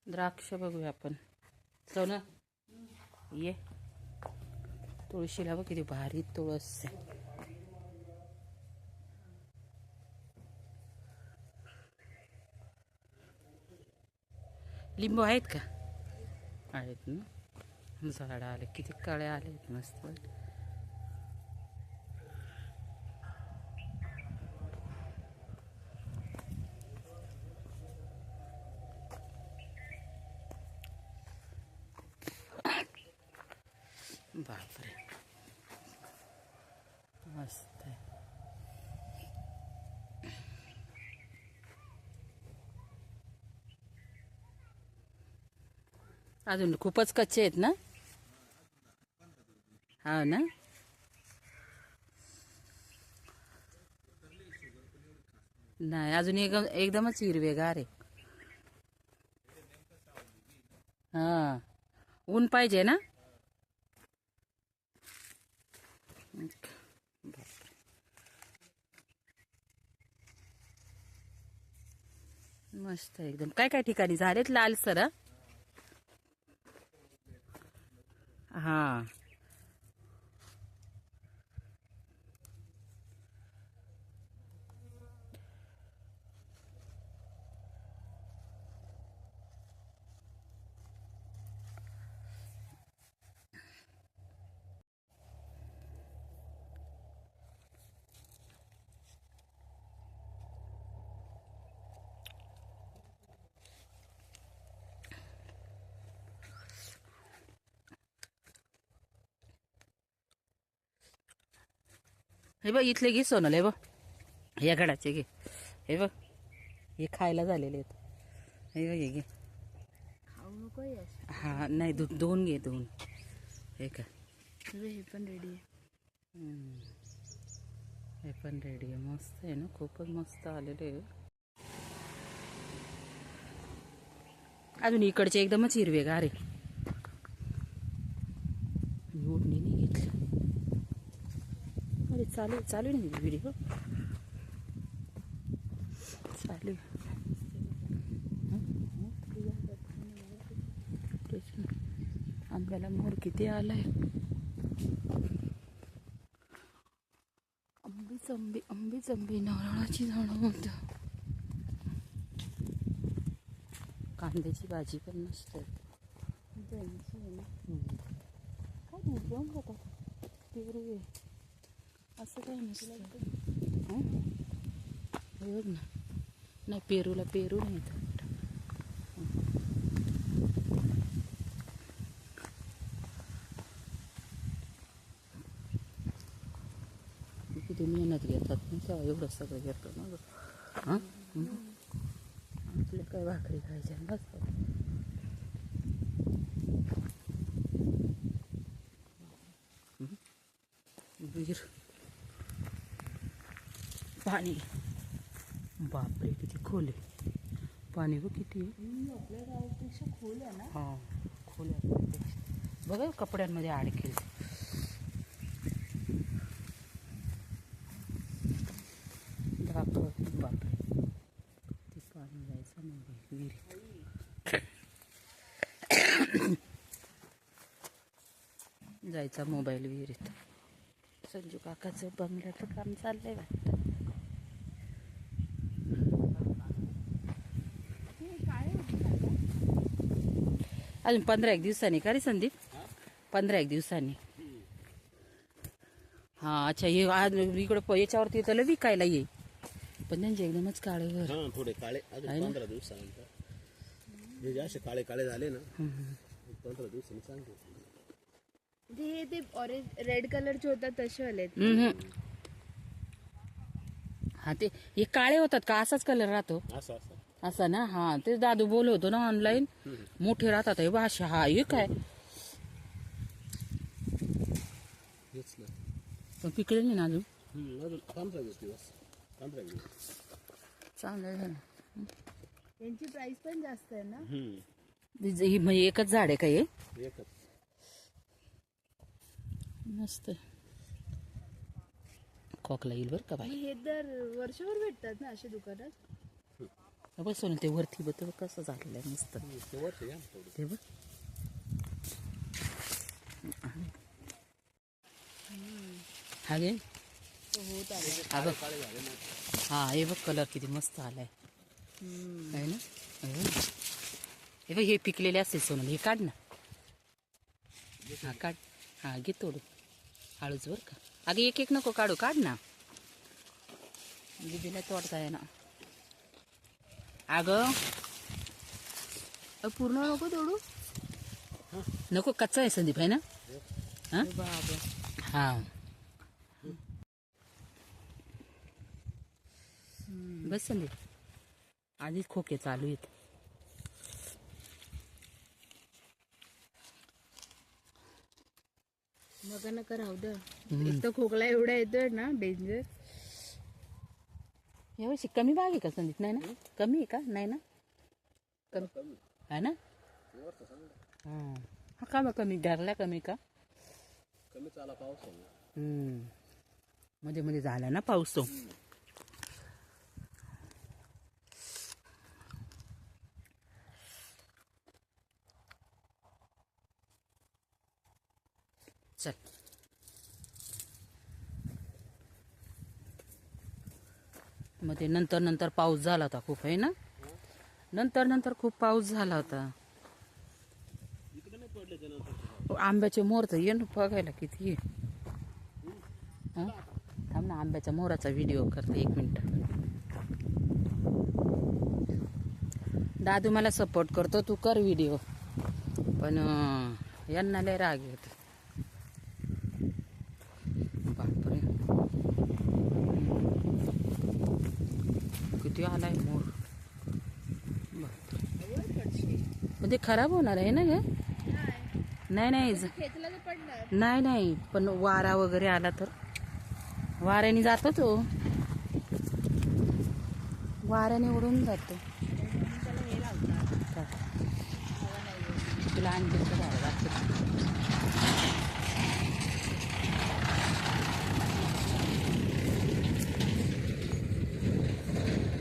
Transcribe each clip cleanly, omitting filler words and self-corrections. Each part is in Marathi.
द्राक्ष बघूया आपण. सोनं ये. तुळशीला बघ किती भारी तुळस आहे. लिंबू आहेत का? आहेत ना. झाडं आले किती काळे आलेत मस्त. बापरे मस्त आहे. अजून खूपच कच्चे आहेत ना. हा ना. नाही अजून एकदमच हिरवेगार आहे. हा ऊन पाहिजे ना. मस्त एकदम. काय काय ठिकाणी झालेत लालसर. हा हे बघ इथले घे सोनल. हे बघ या गडाचे घे. हे बघ हे खायला झालेले आहेत. हे बघ हे घे. खाऊ नको यश. हा नाही दोन घे दोन. हे का हे पण रेडी आहे. हे पण रेडी आहे. मस्त आहे ना. खूपच मस्त आलेले आहे. अजून इकडचे एकदमच हिरवेगार आहे. ओढणी नाही घेतली. अरे चालू चालू नाही व्हिडिओ चालू. आंब्याला मोर किती आलाय. आंबीच आंबी नारळाची झाडं होत. कांद्याची भाजी पण मस्त आहे. काय घेऊन जातात पेरू आहे असं काही नसलं. हे बघ ना. नाही पेरूला पेरू नाही. किती मेहनत घेतात तेव्हा एवढं सगळं घेतो ना. हां आपल्या काय भाकरी खायच्या बस. विहीर पाणी. बापरे किती खोल आहे पाणी. व किती आपल्या गावापेक्षा खोल आहे ना. हां खोल आहे. बघा कपड्यांमध्ये अडकेल. दाखव. बापरे ते पाणी जायचं नाही विहीर. जायचा मोबाईल विहिरीत. संजू काकाचं बंगल्याचं काम चाललंय वाटतं. अजून 15-1 दिवसांनी का रे संदीप. 15-1 दिवसांनी. हा अच्छा. हे आज इकडं याच्यावरती त्याला विकायला येईल. पण त्यांचे एकदमच काळे घर. थोडे काळे. अजून 15 दिवसानंतर हे असे काळे काळे झाले ना. 15 दिवसांनी चांगले. ते ऑरेंज रेड कलरचे होतात तसे आले. हा ते हे काळे होतात का असाच कलर राहतो. असं असं असा ना. हा ते दादू बोलवतो ना ऑनलाईन. मोठे राहतात हे भाषा. हा हे काय हेच ना. पण पिकले नाही ना अजून. अजून 15 दिवस 15 दिवस चांगलं झालं. त्यांची प्राइस पण जास्त आहे ना. ही म्हणजे एकच झाड आहे का हे. एकच. मस्त खोकला येईल बरं का बाई. हे तर वर्षभर भेटतात ना असे दुकानात. बसून ते वरती बघ कसं झालेलं आहे मस्त ते वर्ष घ्या ना थोडं. ते बघ हा गे होत आले. हा बघ काळे झाले ना. हा हे बघ कलर किती मस्त आलाय आहे ना हे बघ हे पिकलेले असते सोनल हे काढ ना हा काढ हा घे तोडू हळूच बर का अगं एक एक नको काढू काढ ना दीदीला तोडता आहे ना अगं पूर्ण नको तोडू. नको कच्चा आहे संदीप आहे ना हा बाबा हा बस संदीप आधीच खोके चालू आहेत नका नका राहू दे. एक तर खोकला एवढा येतोय ना डेंजर. यावर्षी कमी बाग आहे का संदीप नाही ना कमी आहे का नाही ना कमी आहे ना हा का मग कमी धरला कमी का कमी चाला पाऊस आहे ना. मध्ये मध्ये झाला ना पाऊस तो चल मध्ये नंतर नंतर पाऊस झाला होता खूप आहे ना नंतर नंतर खूप पाऊस झाला होता इकडे नाही पडले ते नंतर. आंब्याचे मोर तर ये ना बघायला किती आहे हं? थांब ना आंब्याच्या मोराचा व्हिडिओ करते 1 मिनिट दादू मला सपोर्ट करतो तू कर व्हिडिओ पण यांना लय राग येतो बापरे किती आलाय मोर बापरे पण ते खराब होणार आहे ना ग नाही नाही खेचला तर पडणार. नाही नाही पण वारा वगैरे आला तर वाऱ्याने जातो तो वाऱ्याने उडून जातो त्याला हे लावतात. काय? तुला आणखी झालं दाखवते.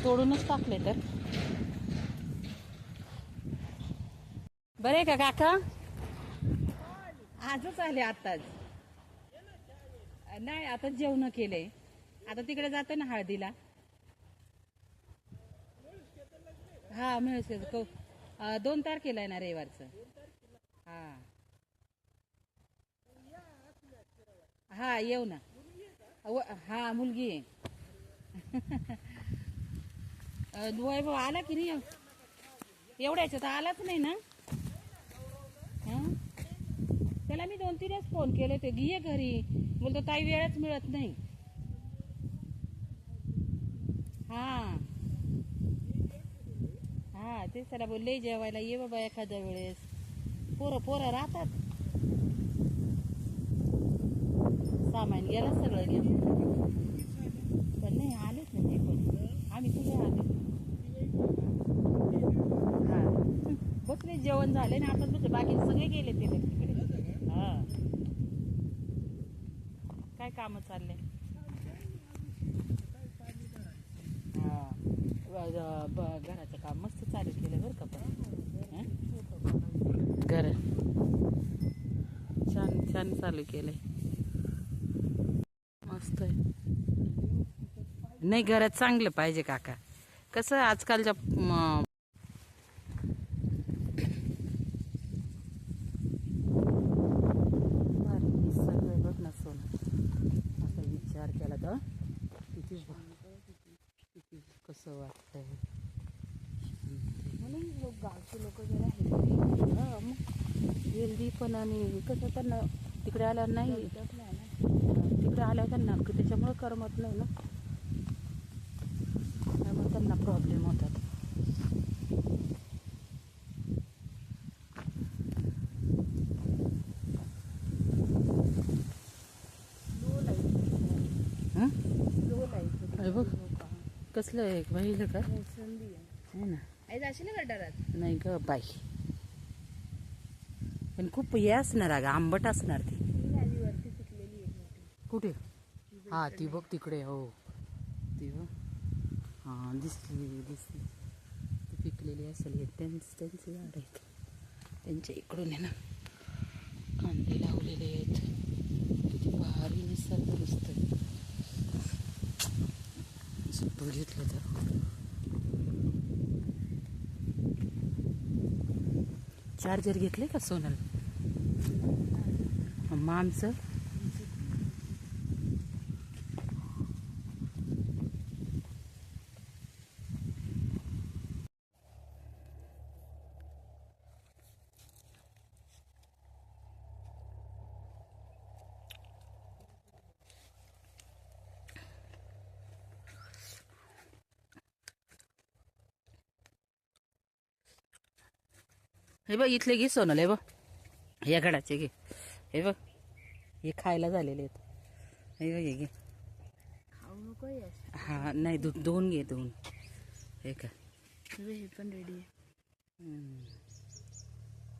तोडूनच टाकले तर बरे का काका आजच आले आताच नाही आता जेवण केले आता तिकडे जातो ना हळदीला हा मिळू 2 तारखेला आहे ना रविवारचं हा हा येऊ ना हा मुलगी आहे वैभव आला की नाही एवढ्याच्या तर आलाच नाही ना हं? त्याला मी 2-3 वेळेस फोन केले ते घे घरी बोलतो ताई वेळच मिळत नाही हा हा तेच त्याला बोलले जेवायला ये बाबा एखाद्या वेळेस पोरं राहतात सामान गेलं सगळं घेऊन पण नाही आलेच नाही ते पण आम्ही तुझे आले हा बसले जेवण झाले ना आता तुझे बाकी सगळे गेले ते तिकडे हा काय काम चालले हा घराचं काम मस्त चालू केलं बरं का पण घर छान छान चालू केलंय मस्त आहे नाही घरात चांगलं पाहिजे काका कसं आजकालच्या सगळं बघ ना सोन असा विचार केला तर किती कसं वाटतंय म्हणून गावचे लोक जरा हा मग हेल्दी पण आणि कसं त्यांना तिकडे आल्यावर नाही तिकडे आल्यावर त्यांना त्याच्यामुळे करमत नाही ना त्यामुळे त्यांना प्रॉब्लेम होतात हं? अरे बघ कसलं आहे पाहिलं का मोसंबी आहे. है ना आई जाशील ना गटारात नाही ग बाई पण खूप हे असणार अगं आंबट असणार ती ही भाजी वरती पिकलेली आहे मोठी. कुठे हा ती बघ तिकडे हो ती बघ हा दिसली पिकलेली असेल हे त्यांचे झाड आहेत. त्यांच्या इकडून आहे ना कांदे लावलेले आहेत. किती भारी निसर्ग दिसतोय बघितलं तर. चार्जर घेतले का सोनल? मग आमचं हे बघ इथले घे सोनल. हे बघ या गडाचे घे. हे बघ हे खायला झालेले आहेत. हे बघ हे घे. खाऊ नको यार. हा नाही दोन घे दोन. हे का हे पण रेडी आहे.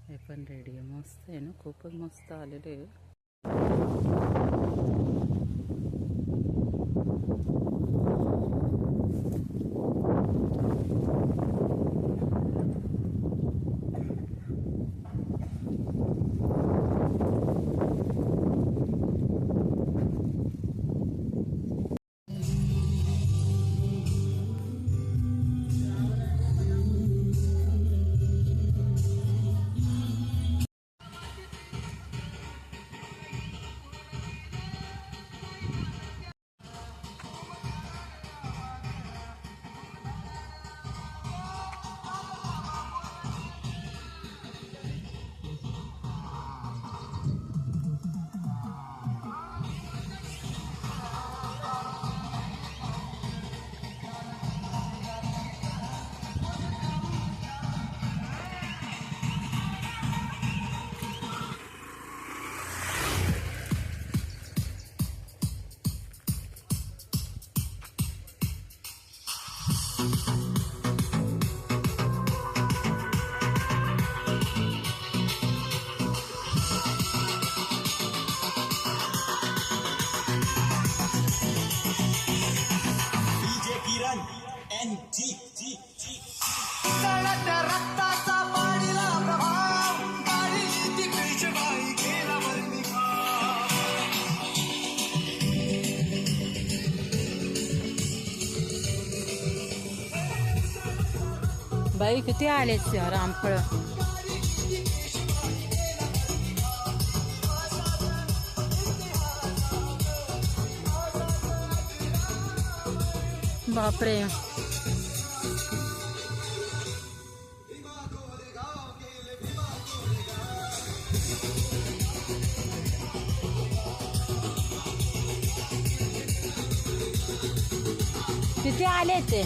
हे पण रेडी आहे. मस्त आहे ना खूपच मस्त आलेले आहे. बाई किती आले रामफळ. बापरे किती आले ते.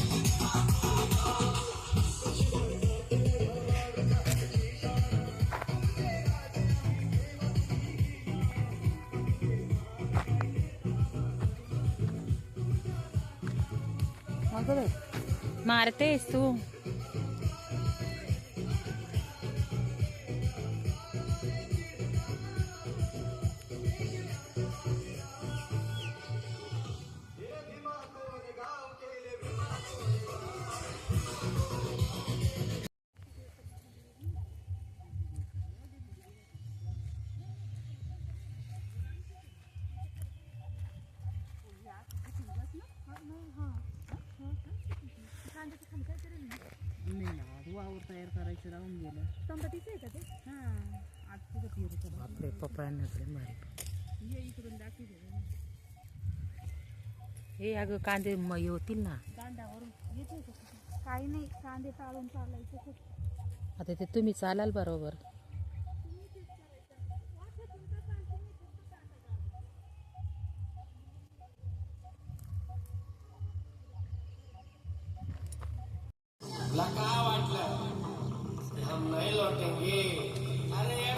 मारतेस तू. वावर तयार करायचं राहून गेलं. टमाटीचं आहे का ते? आज कुठं फिरू आपले पप्पांकडे मारे. इकडून दाखवते. हे अगं कांदे होतील ना. कांद्यावरून घेते काही नाही. कांदे चालून चालायचं. आता ते तुम्ही चालाल बरोबर. क्या वाटलं हम नहीं लौटेंगे. अरे